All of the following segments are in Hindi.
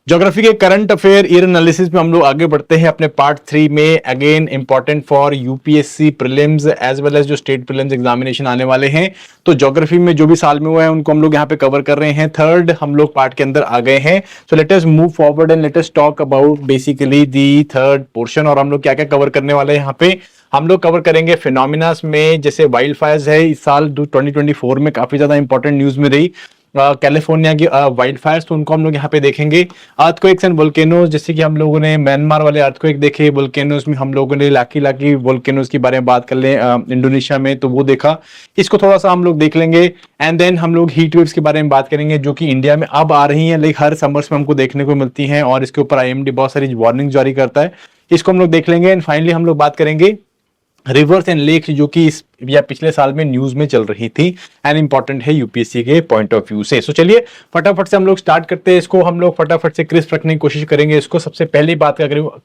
ज्योग्राफी के करंट अफेयर ईयर एनालिसिस में हम लोग आगे बढ़ते हैं अपने पार्ट 3 में। Again important for UPSC prelims as well as जो स्टेट प्रीलिम्स एग्जामिनेशन आने वाले हैं। तो ज्योग्राफी में जो भी साल में हुआ है उनको हम लोग यहाँ पे कवर कर रहे हैं। थर्ड हम लोग पार्ट के अंदर आ गए हैं। So let us move forward and let us talk about basically the third portion. और हम लोग क्या क्या कवर करने वाले हैं यहाँ पे, हम लोग कवर करेंगे फिनोमिनास में, जैसे वाइल्ड फायर्स है इस साल 2024 में काफी ज्यादा इंपॉर्टेंट न्यूज में रही कैलिफोर्निया की वाइल्ड फायर्स, तो उनको हम लोग यहाँ पे देखेंगे। अर्थक्वेक्स एंड वोल्केनोज, जैसे कि हम लोगों ने म्यांमार वाले अर्थक्वेक देखे, वोल्केनोज में हम लोगों ने लाकी लाकी वोल्केनोज के बारे में बात कर ले इंडोनेशिया में, तो वो देखा, इसको थोड़ा सा हम लोग देख लेंगे। एंड देन हम लोग हीट वेव्स के बारे में बात करेंगे जो कि इंडिया में अब आ रही हैं, लाइक हर समर्स में हमको देखने को मिलती हैं और इसके ऊपर आईएमडी बहुत सारी वार्निंग जारी करता है, इसको हम लोग देख लेंगे। एंड फाइनली हम लोग बात करेंगे रिवर्स एंड लेक्स जो कि इस या पिछले साल में न्यूज में चल रही थी एंड इंपॉर्टेंट है यूपीएससी के पॉइंट ऑफ व्यू से। सो चलिए फटाफट से हम लोग स्टार्ट करते हैं इसको, हम लोग फटाफट से क्रिस्प रखने की कोशिश करेंगे इसको। सबसे पहली बात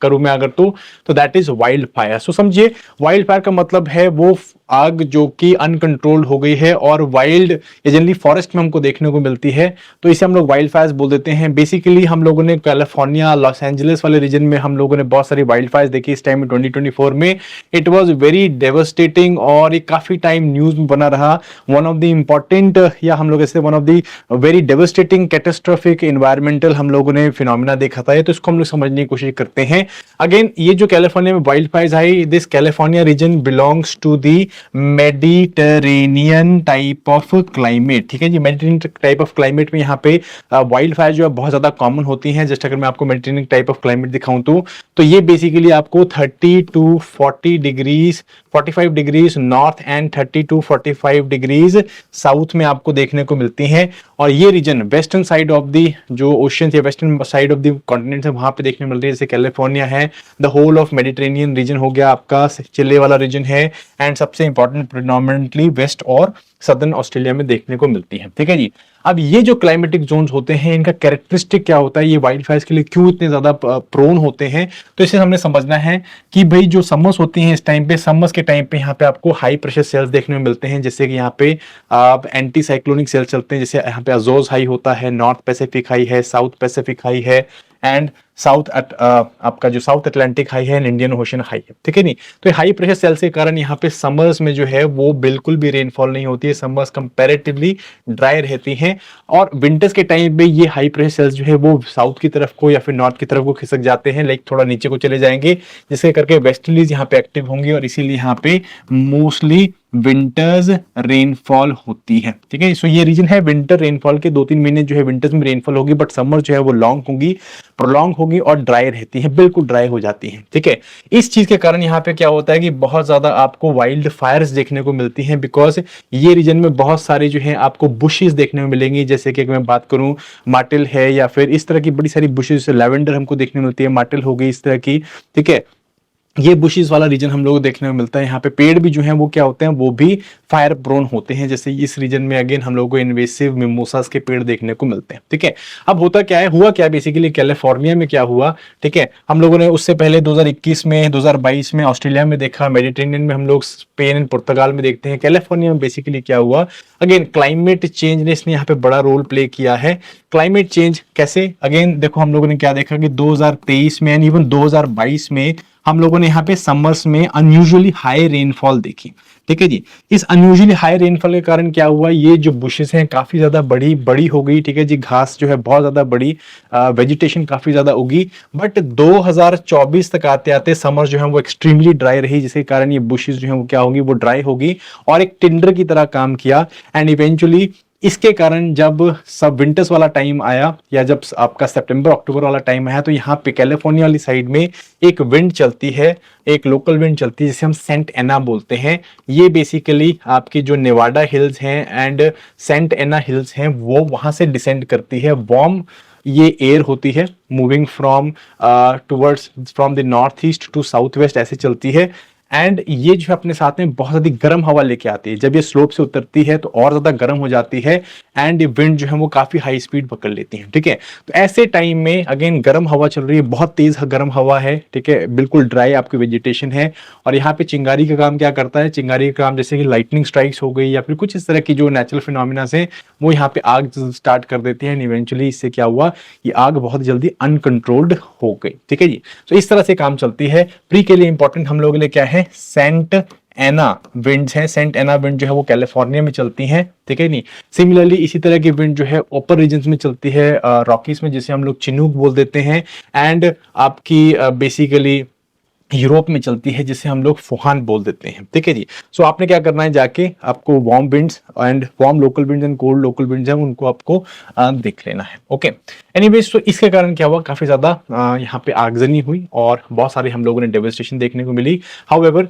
करूं मैं अगर तो दैट इज वाइल्ड फायर। सो समझिए वाइल्ड फायर का मतलब है वो आग जो कि अनकंट्रोल्ड हो गई है और वाइल्ड जनरली फॉरेस्ट में हमको देखने को मिलती है, तो इसे हम लोग वाइल्ड फायर्स बोल देते हैं। बेसिकली हम लोगों ने कैलिफोर्निया लॉस एंजलिस वाले रीजन में हम लोगों ने बहुत सारी वाइल्ड फायर्स देखी इस टाइम में 2024 में। इट वाज वेरी डेवास्टेटिंग और एक काफी टाइम न्यूज में बना रहा। वन ऑफ द इंपॉर्टेंट या हम लोग ऐसे one of the very devastating catastrophic environmental हम लोगों ने फिनोमिना देखा था, तो इसको हम लोग समझने की कोशिश करते हैं। अगेन ये जो कैलिफोर्निया में वाइल्ड फायर्स आई, this California region belongs to the Mediterranean type of climate. ठीक है जी, मेडिटेरेनियन टाइप ऑफ क्लाइमेट में यहाँ पे वाइल्ड फायर जो है बहुत ज्यादा कॉमन होती हैं। जस्ट अगर मैं आपको मेडिटेरेनियन टाइप ऑफ क्लाइमेट दिखाऊं तो ये बेसिकली आपको 30 to 40 degrees 45 degrees north and 30 to 45 degrees south में आपको देखने को मिलती हैं। और ये region western side of the जो ओशन या western side of the continent है वहां पे देखने को मिल रही है, जैसे कैलिफोर्निया है, the whole of Mediterranean region हो गया आपका, चिले वाला रीजन है, एंड सबसे इंपॉर्टेंट प्रेडोमिनेंटली वेस्ट और सदर्न ऑस्ट्रेलिया में देखने को मिलती है। ठीक है जी, अब ये जो क्लाइमेटिक जोन्स होते हैं इनका कैरेक्टरिस्टिक क्या होता है, ये वाइल्ड फायर्स के लिए क्यों इतने ज्यादा प्रोन होते हैं, तो इसे हमने समझना है कि भाई जो समर्स होती हैं इस टाइम पे, समर्स के टाइम पे यहाँ पे आपको हाई प्रेशर सेल्स देखने में मिलते हैं, जैसे कि यहाँ पे आप एंटी साइक्लोनिक सेल्स चलते हैं, जैसे यहाँ पे अजोज हाई होता है, नॉर्थ पैसिफिक हाई है, साउथ पैसिफिक हाई है, एंड साउथ आपका जो साउथ अटलांटिक हाई है, इंडियन ओशन हाई है। ठीक है नहीं, तो हाई प्रेशर सेल्स के कारण यहाँ पे समर्स में जो है वो बिल्कुल भी रेनफॉल नहीं होती है, समर्स कंपैरेटिवली ड्राई रहती हैं। और विंटर्स के टाइम पे ये हाई प्रेशर सेल्स जो है वो साउथ की तरफ को या फिर नॉर्थ की तरफ को खिसक जाते हैं, लाइक थोड़ा नीचे को चले जाएंगे, जिसके करके वेस्टर्लीज यहाँ पे एक्टिव होंगे और इसीलिए यहाँ पे मोस्टली विंटर्स रेनफॉल होती है। ठीक है, सो ये रीजन है विंटर रेनफॉल के, 2-3 महीने जो है विंटर्स में रेनफॉल होगी, बट समर जो है वो लॉन्ग होगी, प्रोलॉन्ग होगी और ड्राई रहती है, बिल्कुल ड्राई हो जाती है। ठीक है, इस चीज के कारण यहाँ पे क्या होता है कि बहुत ज्यादा आपको वाइल्ड फायर्स देखने को मिलती हैं, बिकॉज ये रीजन में बहुत सारे जो है आपको बुशेस देखने को मिलेंगी, जैसे कि अगर मैं बात करूं मार्टिल है या फिर इस तरह की बड़ी सारी बुशेस, लेवेंडर हमको देखने को मिलती है, मार्टिल हो गई इस तरह की। ठीक है, ये बुशेस वाला रीजन हम लोग देखने को मिलता है। यहाँ पे पेड़ भी जो हैं वो क्या होते हैं, वो भी फायर प्रोन होते हैं, जैसे इस रीजन में अगेन हम लोगों को इन्वेसिव मिमोसास के पेड़ देखने को मिलते हैं। ठीक है, अब होता क्या है, हुआ क्या बेसिकली कैलिफोर्निया में क्या हुआ। ठीक है, हम लोगों ने उससे पहले 2021 में 2022 में ऑस्ट्रेलिया में देखा, मेडिटेरेनियन में हम लोग स्पेन एंड पुर्तगाल में देखते हैं। कैलिफोर्निया में बेसिकली क्या हुआ, अगेन क्लाइमेट चेंज ने इसने यहाँ पे बड़ा रोल प्ले किया है। क्लाइमेट चेंज कैसे, अगेन देखो हम लोगों ने क्या देखा कि 2023 में एंड इवन 2022 में हम लोगों ने यहाँ पे समर्स में अनयूजुअली हाई रेनफॉल देखी। ठीक है जी, इस अनयूजुअली हाई रेनफॉल के कारण क्या हुआ, ये जो बुशेस हैं काफी ज्यादा बड़ी हो गई। ठीक है जी, घास जो है बहुत ज्यादा बड़ी, वेजिटेशन काफी ज्यादा उगी, बट 2024 तक आते आते समर जो है वो एक्सट्रीमली ड्राई रही, जिसके कारण ये बुशेस जो है वो क्या होगी, वो ड्राई होगी और एक टिंडर की तरह काम किया। एंड इवेंचुअली इसके कारण जब सब विंटर्स वाला टाइम आया या जब आपका सितंबर अक्टूबर वाला टाइम आया, तो यहाँ पे कैलिफोर्निया वाली साइड में एक विंड चलती है, एक लोकल विंड चलती है जिसे हम सेंट एना बोलते हैं। ये बेसिकली आपकी जो नेवाडा हिल्स हैं एंड सेंट एना हिल्स हैं वो वहां से डिसेंड करती है। वार्म ये एयर होती है moving from towards from the north east to south west, ऐसे चलती है। एंड ये जो है अपने साथ में बहुत ज़्यादा गर्म हवा लेके आती है। जब ये स्लोप से उतरती है तो और ज़्यादा गर्म हो जाती है एंड ये विंड जो है वो काफ़ी हाई स्पीड पकड़ लेती है, ठीक है। तो ऐसे टाइम में अगेन गर्म हवा चल रही है, बहुत तेज़ गर्म हवा है, ठीक है, बिल्कुल ड्राई आपकी वेजिटेशन है, और यहाँ पे चिंगारी का काम क्या करता है, चिंगारी का काम जैसे कि लाइटनिंग स्ट्राइक्स हो गई या फिर कुछ इस तरह की जो नेचुरल फिनोमिना से वो यहाँ पे आग स्टार्ट कर देती है, एंड इवेंचुअली इससे क्या हुआ, ये आग बहुत जल्दी अनकंट्रोल्ड हो गई, ठीक है जी। तो इस तरह से काम चलती है। प्री के लिए इंपॉर्टेंट हम लोगों के लिए क्या है, सेंट एना विंड्स हैं। सेंट एना विंड जो है वो कैलिफोर्निया में चलती हैं, ठीक है नहीं। सिमिलरली इसी तरह की विंड जो है ऊपर रीजन्स में चलती है, रॉकीज में, जिसे हम लोग चिनूक बोल देते हैं, एंड आपकी बेसिकली यूरोप में चलती है, जिसे हम लोग फुहान बोल देते हैं, ठीक है जी। सो आपने क्या करना है, जाके आपको warm winds and warm local winds and cold local winds हैं उनको आपको देख लेना है, ओके। एनीवेज, तो इसके कारण क्या हुआ, काफी ज्यादा यहाँ पे आगजनी हुई और बहुत सारे हम लोगों ने डेवस्टेशन देखने को मिली। हाउएवर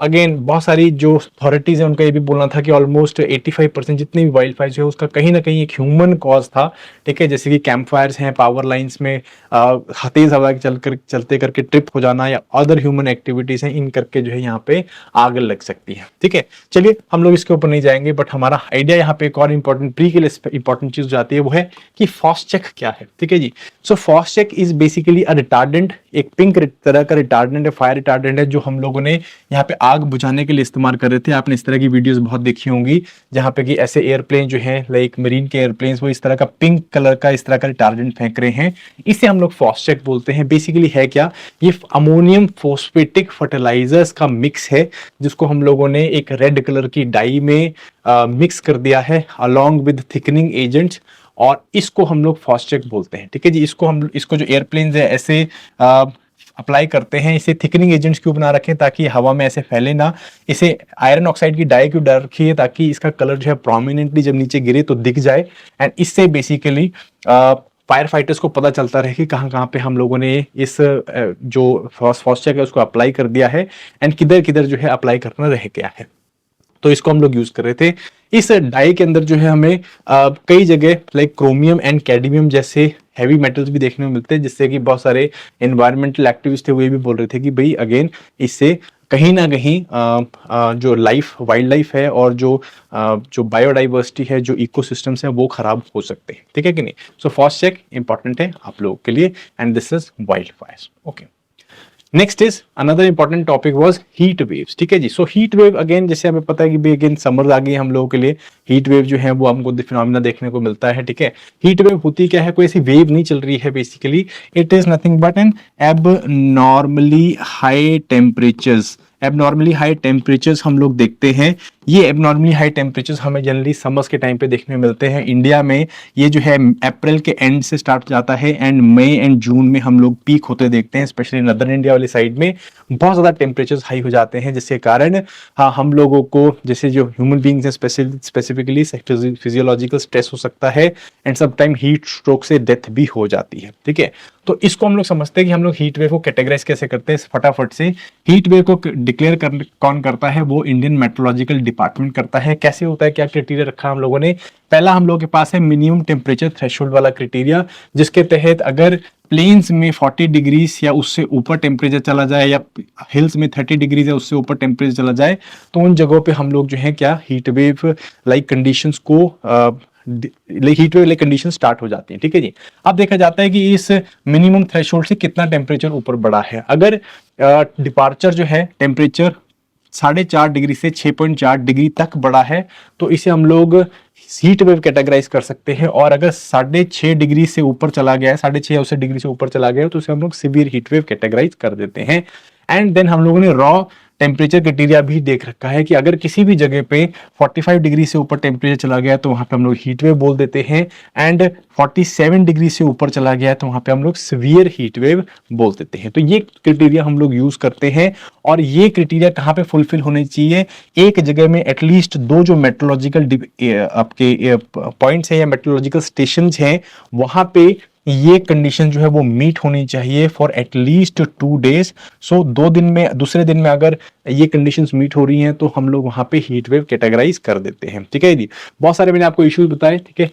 अगेन बहुत सारी जो अथॉरिटीज है उनका ये भी बोलना था कि ऑलमोस्ट 85% जितनी भी वाइल्ड फायर जो है उसका कहीं ना कहीं एक ह्यूमन कॉज था, ठीक है। जैसे कि कैंप फायर्स हैं, पावर लाइंस में तेज हवा चलते करके ट्रिप हो जाना, या अदर ह्यूमन एक्टिविटीज हैं, इन करके जो है यहाँ पे आग लग सकती है, ठीक है। चलिए हम लोग इसके ऊपर नहीं जाएंगे, बट हमारा आइडिया यहाँ पे एक और इंपॉर्टेंट प्री के लिए इंपॉर्टेंट चीज जाती है, वो है कि फास्टचेक क्या है, ठीक है जी। सो फास्टचेक इज बेसिकली अ रिटार्डेंट, एक पिंक तरह का रिटार्डेंट है, फायर रिटार्डेंट है, जो हम लोगों ने यहाँ पे आग बुझाने के लिए इस्तेमाल कर रहे थे। आपने इस तरह की वीडियोस बहुत देखी होंगी जहां पे कि ऐसे एयरप्लेन जो है, लाइक मरीन के एयरप्लेन्स, वो इस तरह का पिंक कलर का इस तरह का रिटार्डेंट फेंक रहे हैं। इसे हम लोग फास्टचेक बोलते हैं। बेसिकली है क्या, ये अमोनियम फोस्फेटिक फर्टिलाइजर्स का मिक्स है, जिसको हम लोगों ने एक रेड कलर की डाई में मिक्स कर दिया है अलॉन्ग विद थिकनिंग एजेंट्स, और इसको हम लोग फास्टचेक बोलते हैं, ठीक है जी। इसको जो एयरप्लेन्स है ऐसे अप्लाई करते हैं, इसे थिकनिंग एजेंट्स क्यों बना रखें, ताकि हवा में ऐसे फैले ना। इसे आयरन ऑक्साइड की डाई क्यों डाल रखी है, ताकि इसका कलर जो है प्रोमिनेंटली जब नीचे गिरे तो दिख जाए, एंड इससे बेसिकली फायर फाइटर्स को पता चलता रहे कि कहाँ कहाँ पे हम लोगों ने इस जो फास्टचेक है उसको अप्लाई कर दिया है, एंड किधर किधर जो है अप्लाई करना रह गया है। तो इसको हम लोग यूज कर रहे थे। इस डाई के अंदर जो है हमें कई जगह लाइक क्रोमियम एंड कैडमियम जैसे हैवी मेटल्स भी देखने को मिलते हैं, जिससे कि बहुत सारे एनवायरमेंटल एक्टिविस्ट थे वो ये भी बोल रहे थे कि भाई अगेन इससे कहीं ना कहीं जो वाइल्ड लाइफ है और जो बायोडाइवर्सिटी है, जो इकोसिस्टम्स है, वो खराब हो सकते हैं, ठीक है कि नहीं। सो फास्टचेक इंपॉर्टेंट है आप लोगों के लिए, and this is wild Fyers, okay. Next is another important topic was heat waves, ठीक है जी। सो हीट वेव अगेन जैसे हमें पता है कि भाई अगेन समर आ गई हम लोगों के लिए, हीट वेव जो है वो हमको फिनोमिना देखने को मिलता है, ठीक है। हीट वेव होती क्या है, कोई ऐसी वेव नहीं चल रही है, basically it is nothing but an abnormally high temperatures. Abnormally high temperatures हम लोग देखते हैं। ये एबनॉर्मली हाई टेम्परेचर्स हमें जनरली समर्स के टाइम पे देखने में मिलते हैं। इंडिया में ये जो है अप्रैल के एंड से स्टार्ट जाता है, एंड मई एंड जून में हम लोग पीक होते देखते हैं, स्पेशली नदर्न इंडिया वाली साइड में बहुत ज़्यादा टेम्परेचर्स हाई हो जाते हैं, जिसके कारण हाँ हम लोगों को, जैसे जो ह्यूमन बींग्स हैं, स्पेसिफिकली फिजियोलॉजिकल स्ट्रेस हो सकता है, एंड सब टाइम हीट स्ट्रोक से डेथ भी हो जाती है, ठीक है। तो इसको हम लोग समझते हैं कि हम लोग हीट वेव को कैटेगराइज कैसे करते हैं फटाफट से। हीट वेव को डिक्लेयर कौन करता है, वो इंडियन मेट्रोलॉजिकल डिपार्टमेंट करता है। कैसे होता है, क्या क्राइटेरिया रखा हम लोगों ने, पहला हम लोगों के पास है मिनिमम टेम्परेचर थ्रेशोल्ड वाला क्राइटेरिया, जिसके तहत अगर प्लेन्स में 40 डिग्रीज या उससे ऊपर टेम्परेचर चला जाए, या हिल्स में 30 डिग्रीज या उससे ऊपर टेम्परेचर चला जाए, तो उन जगहों पे हम लोग जो है क्या हीट वेव लाइक कंडीशंस को heat wave like condition start हो जाती है, ठीक है जी। अब देखा जाता है कि इस मिनिमम थ्रेशोल्ड से कितना टेम्परेचर ऊपर बढ़ा है। अगर डिपार्चर जो है टेम्परेचर 4.5 डिग्री से 6.4 डिग्री तक बढ़ा है, तो इसे हम लोग हीट वेव कैटेगराइज कर सकते हैं। और अगर 6.5 डिग्री से ऊपर चला गया है, 6.5 या उससे डिग्री से ऊपर चला गया है, तो उसे हम लोग सिवियर हीट वेव कैटेगराइज कर देते हैं। एंड देन हम लोगों ने रॉ टेम्परेचर क्राइटेरिया भी देख रखा है कि अगर किसी भी जगह पे 45 डिग्री से ऊपर टेम्परेचर चला गया तो वहां पे हम लोग हीट वेव बोल देते हैं, एंड 47 डिग्री से ऊपर चला गया तो वहां पे हम लोग सीवियर हीट वेव बोल देते हैं। तो ये क्राइटेरिया हम लोग यूज करते हैं, और ये क्राइटेरिया कहाँ पे फुलफिल होने चाहिए, एक जगह में एटलीस्ट 2 जो मेट्रोलॉजिकल आपके पॉइंट्स हैं या मेट्रोलॉजिकल स्टेशन हैं, वहां पे ये कंडीशन जो है वो मीट होनी चाहिए फॉर एटलीस्ट 2 डेज। सो 2 दिन में, दूसरे दिन में अगर ये कंडीशंस मीट हो रही हैं तो हम लोग वहां पे हीट वेव कैटेगराइज कर देते हैं। ठीक है जी, बहुत सारे मैंने आपको इश्यूज बताए। ठीक है,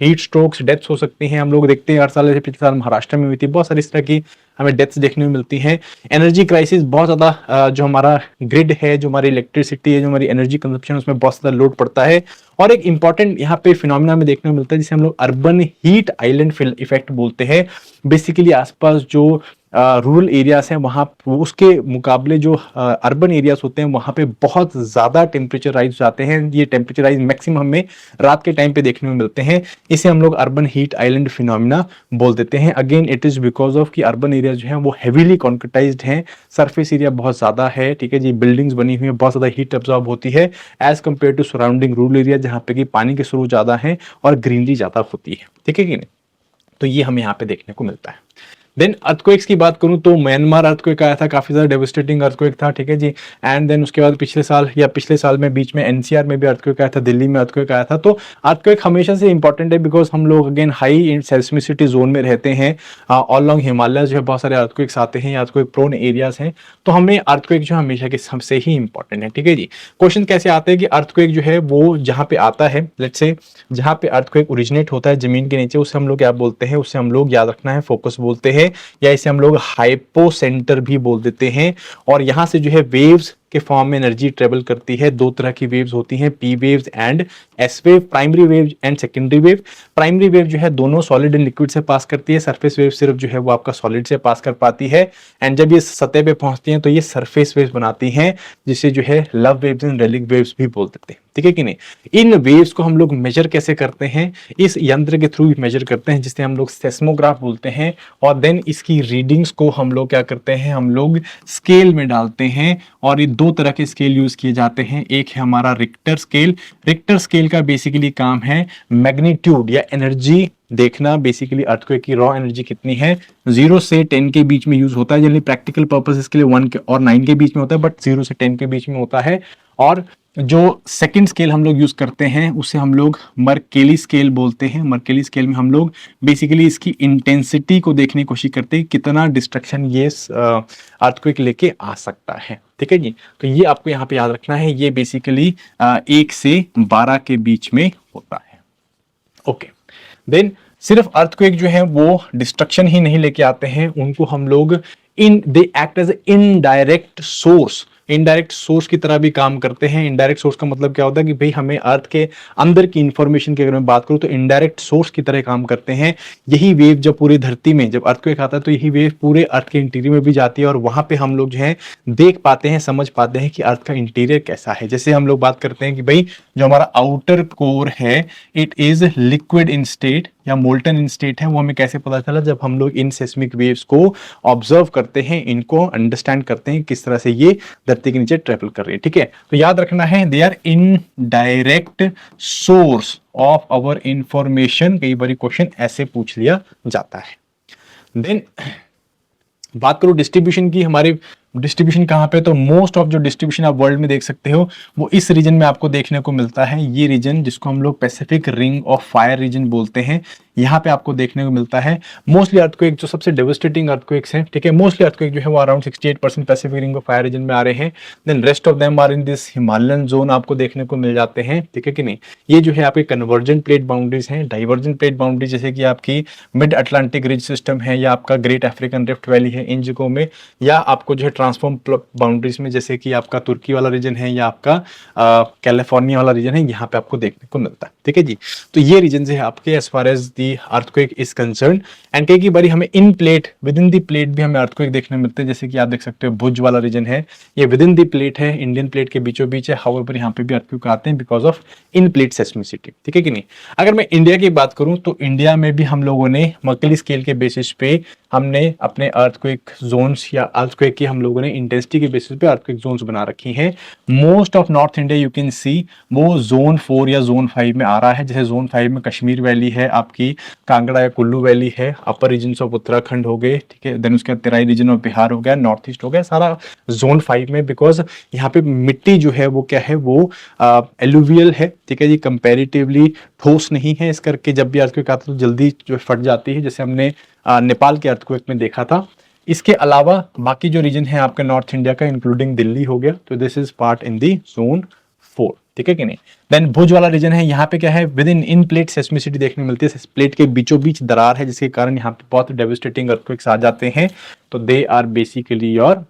हीट स्ट्रोक्स, डेथ्स हो सकती हैं, हम लोग देखते हैं हर साल, जैसे पिछले साल महाराष्ट्र में हुई थी, बहुत सारी इस तरह की हमें डेथ्स देखने को मिलती हैं। एनर्जी क्राइसिस, बहुत ज्यादा जो हमारा ग्रिड है, जो हमारी इलेक्ट्रिसिटी है, जो हमारी एनर्जी कंजप्शन, उसमें बहुत ज्यादा लोड पड़ता है। और एक इंपॉर्टेंट यहाँ पे फिनोमिना में देखने को मिलता है जिसे हम लोग अर्बन हीट आइलैंड इफेक्ट बोलते हैं। बेसिकली आसपास जो रूरल एरियाज हैं वहाँ, उसके मुकाबले जो अर्बन एरियाज होते हैं वहाँ पे बहुत ज़्यादा टेम्परेचर राइज जाते हैं। ये टेम्परेचर राइज मैक्सिमम हमें रात के टाइम पे देखने में मिलते हैं। इसे हम लोग अर्बन हीट आइलैंड फिनोमिना बोल देते हैं। Again it is because of कि अर्बन एरिया जो है वो हेवीली कॉन्क्रीटाइज्ड हैं, सरफेस एरिया बहुत ज़्यादा है। ठीक है जी, बिल्डिंग्स बनी हुई है, बहुत ज़्यादा हीट एब्जॉर्ब होती है as compare to surrounding rural area जहाँ पे कि पानी के स्रोत ज़्यादा हैं और ग्रीनरी ज़्यादा होती है। ठीक है कि नहीं, तो ये हमें यहाँ पे देखने को मिलता है। देन अर्थक्वेक्स की बात करूं तो म्यांमार अर्थक्वेक आया था, काफी ज्यादा डेविस्टेटिंग अर्थक्वेक था। ठीक है जी, एंड देन उसके बाद पिछले साल में बीच में एनसीआर में भी अर्थक्वेक आया था, दिल्ली में अर्थक्वेक आया था। तो अर्थक्वेक हमेशा से इंपॉर्टेंट है बिकॉज हम लोग अगेन हाई इन सेस्मिसिटी जोन में रहते हैं। ऑल लॉन्ग हिमालय जो है बहुत सारे अर्थक्वेक्स आते हैं, अर्थक्वेक प्रोन एरियाज हैं, तो हमें अर्थक्वेक जो हमेशा के सबसे ही इंपॉर्टेंट है। ठीक है जी, क्वेश्चन कैसे आते हैं कि अर्थक्वेक जो है वो जहाँ पे आता है, लेट्स से जहाँ पे अर्थक्वेक ओरिजिनेट होता है जमीन के नीचे, उसे हम लोग क्या बोलते हैं, उसे हम लोग याद रखना है फोकस बोलते हैं, या इसे हम लोग हाइपोसेंटर भी बोल देते हैं। और यहां से जो है वेव्स के फॉर्म में एनर्जी ट्रेवल करती है। दो तरह की वेव्स होती हैं, P waves and S wave, primary wave and secondary wave. Primary wave जो है दोनों सॉलिड एंड लिक्विड से पास करती है, सरफेस वेव सिर्फ जो है वो आपका सॉलिड से पास कर पाती है। एंड जब ये सतह पे पहुंचती हैं तो ये सरफेस वेव्स बनाती हैं, जिसे जो है love waves and relic waves भी बोल देते हैं। ठीक है कि नहीं, इन वेव्स को हम लोग मेजर कैसे करते हैं, इस यंत्र के थ्रू मेजर करते हैं जिसे हम लोग सेस्मोग्राफ बोलते हैं। और देन इसकी रीडिंग्स को हम लोग क्या करते हैं, हम लोग स्केल में डालते हैं। और ये दो तरह के स्केल यूज किए जाते हैं, एक है हमारा रिक्टर स्केल। रिक्टर स्केल का बेसिकली काम है मैग्नीट्यूड या एनर्जी देखना, बेसिकली अर्थक्वेक की रॉ एनर्जी कितनी है। 0 से 10 के बीच में यूज होता है, जनरली प्रैक्टिकल पर्पसेस के लिए 1 और 9 के बीच में होता है, बट 0 से 10 के बीच में होता है। और जो सेकंड स्केल हम लोग यूज करते हैं उसे हम लोग मर्केली स्केल बोलते हैं। मर्केली स्केल में हम लोग बेसिकली इसकी इंटेंसिटी को देखने की कोशिश करते हैं, कितना डिस्ट्रक्शन ये अर्थक्वेक लेके आ सकता है। ठीक है जी, तो ये आपको यहाँ पे याद रखना है, ये बेसिकली 1 से 12 के बीच में होता है। ओके, देन सिर्फ अर्थक्वेक जो है वो डिस्ट्रक्शन ही नहीं लेके आते हैं, उनको हम लोग they act as indirect source, indirect source की तरह भी काम करते हैं। इनडायरेक्ट सोर्स का मतलब क्या होता है कि भाई हमें अर्थ के अंदर की इंफॉर्मेशन की अगर मैं बात करूं तो इनडायरेक्ट सोर्स की तरह काम करते हैं। यही वेव जब पूरी धरती में, जब अर्थक्वेक आता है तो यही वेव पूरे अर्थ के इंटीरियर में भी जाती है और वहां पे हम लोग जो है देख पाते हैं, समझ पाते हैं कि अर्थ का इंटीरियर कैसा है। जैसे हम लोग बात करते हैं कि भाई जो हमारा आउटर कोर है it is liquid in state या मोल्टन इन स्टेट है, वो हमें कैसे पता चला, जब हम लोग इन सेस्मिक वेव्स को ऑब्जर्व करते हैं, इनको अंडरस्टैंड करते हैं किस तरह से ये धरती के नीचे ट्रेवल कर रही है। ठीक है, तो याद रखना है they are indirect source of our information. कई बार क्वेश्चन ऐसे पूछ लिया जाता है। देन बात करूं डिस्ट्रीब्यूशन की, हमारे डिस्ट्रीब्यूशन कहाँ पे, तो मोस्ट ऑफ जो डिस्ट्रीब्यूशन आप वर्ल्ड में देख सकते हो वो इस रीजन में आपको देखने को मिलता है। ये रीजन जिसको हम लोग Pacific ring of fire region बोलते हैं, यहाँ पे आपको देखने को मिलता है। मोस्टली अर्थक्वेक जो सबसे डेवास्टेटिंग अर्थक्वेक्स हैं, ठीक है, मोस्टली अर्थक्वेक जो है वो around 68% Pacific ring of fire region में आ रहे हैं। Then rest of them are in this Himalayan zone आपको देखने को मिल जाते हैं। ठीक है कि नहीं, ये जो है आपके कन्वर्जेंट प्लेट बाउंड्रीज हैं। डाइवर्जेंट प्लेट बाउंड्रीज जैसे कि आपकी मिड अटलांटिक रिज सिस्टम है या आपका ग्रेट अफ्रीकन रिफ्ट वैली है, इन जगहों में, या आपको जो है ट्रांसफॉर्म बाउंड्रीज में जैसे कि आपका तुर्की वाला रीजन है या आपका कैलिफोर्निया वाला रीजन है, यहाँ पे आपको देखने को मिलता है। ठीक है जी, तो ये रीजन है आपके as far as the earthquake is concern. And कई बारी हमें in plate, within the plate भी हमें अर्थक्वेक देखने मिलते हैं, जैसे कि आप देख सकते हो भुज वाला रीजन है, ये विद इन दी प्लेट है, इंडियन प्लेट के बीचों बीच है। हाउएवर यहाँ पे भी अर्थक्वेक आते हैं because of in plate seismicity. ठीक है कि नहीं, अगर मैं इंडिया की बात करूं तो इंडिया में भी हम लोगों ने मर्केली स्केल के बेसिस पे हमने अपने अर्थक्वेक जोन्स या अर्थक्वेक की हम लोगों ने इंटेंसिटी के बेसिस पे अर्थक्वेक जोन्स बना रखी हैं। Most of north India you can see वो जोन 4 या जोन 5 में आ रहा है। जैसे जोन 5 में कश्मीर वैली है, आपकी कांगड़ा या कुल्लू वैली है, अपर रीजन ऑफ उत्तराखंड हो गए, ठीक है, देन उसके बाद तेराई रीजन ऑफ बिहार हो गया, नॉर्थ ईस्ट हो गया, सारा जोन 5 में, बिकॉज यहाँ पे मिट्टी जो है वो क्या है, वो एलुवियल है। ठीक है जी, कंपेरेटिवली ठोस नहीं है, इस करके जब भी अर्थक्वेक आता है तो जल्दी जो फट जाती है, जैसे हमने नेपाल के अर्थक्वेक में देखा था। इसके अलावा बाकी जो रीजन है आपका नॉर्थ इंडिया का, इंक्लूडिंग दिल्ली हो गया, तो this is part in the zone 4, ठीक है कि नहीं। देन भुज वाला रीजन है, यहाँ पे क्या है, विद इन प्लेट सेस्मिसिटी देखने को मिलती है, प्लेट के बीचों बीच दरार है, जिसके कारण यहाँ पे बहुत डेविस्टेटिंग अर्थक्वेक्स आ जाते हैं। तो they are basically your